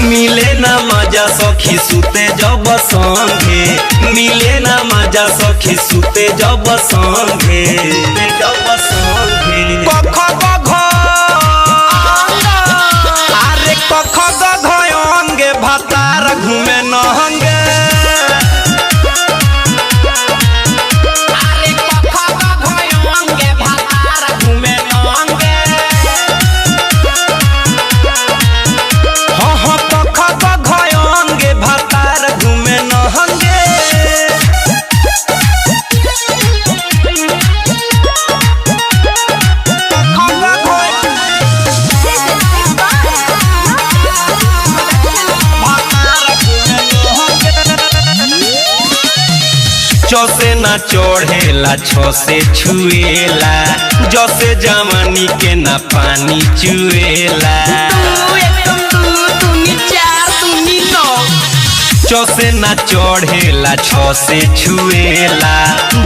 मिले ना मजा सखी सुते जब संगे, मिले ना मजा सखी सुते जब संगे, जब संगे। कख गघ अरे कख गघ अंगे भातार घूमे नहंगे। जसे ना चढ़ेला छ से छुएला, जसे जवानी के ना पानी चुएला। जसे ना चढ़ेला छ से छुएला,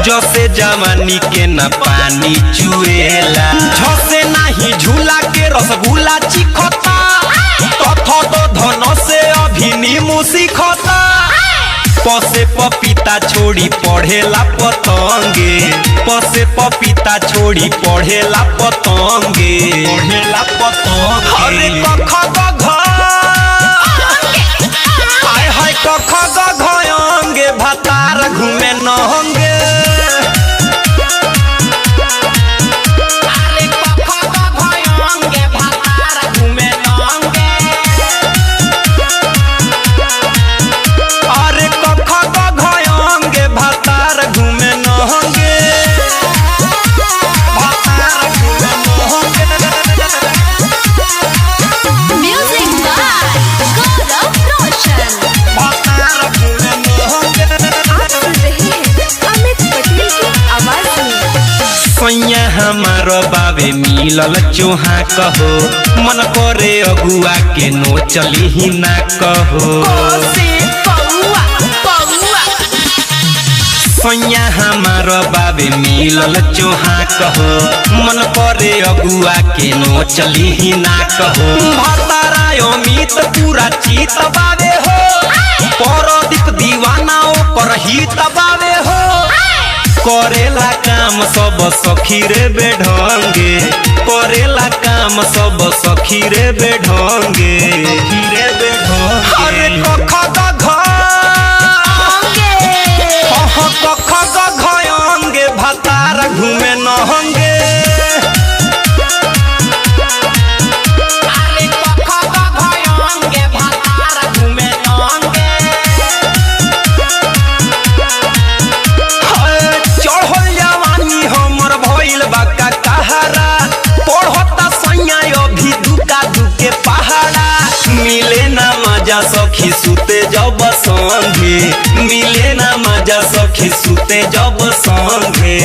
जसे जवानी के ना पानी चुएला। झसे नाही झूला के रसगुल्ला चिखता, तथ तो धन से अभिनी मुसिखता। पसे पपीता छोड़ी पढ़ेला पतंगे, पसे पपीता छोड़ी पढ़ेला पतंगे, पढ़ेला पतंगे। अरे कख गघ हाय हाय कख गघ अंगे भातार घूमे नहंगे। सैया हमार बाबे मिलल चोहा कहो, मन करे अगुआ के नो चली ही ना कहो। सैया हमार बाबे मिलल चोहा कहो, मन करे अगुआ के नो चली ही ना कहो। भतारा अमित पूरा चित बाबे हो, परदीप दीवाना ओकर हित बाबे हो। करेला काम सब सखी रे बेढंगे, करेला काम सब सखी रे बेढंगे, सखी रे बेढंगे। अरे कख गघ कख गघ अंगे भातार घूमे नहंगे। मिले ना मजा सखी सुते जब संगे, मिले ना मजा सखी सुते जब संगे।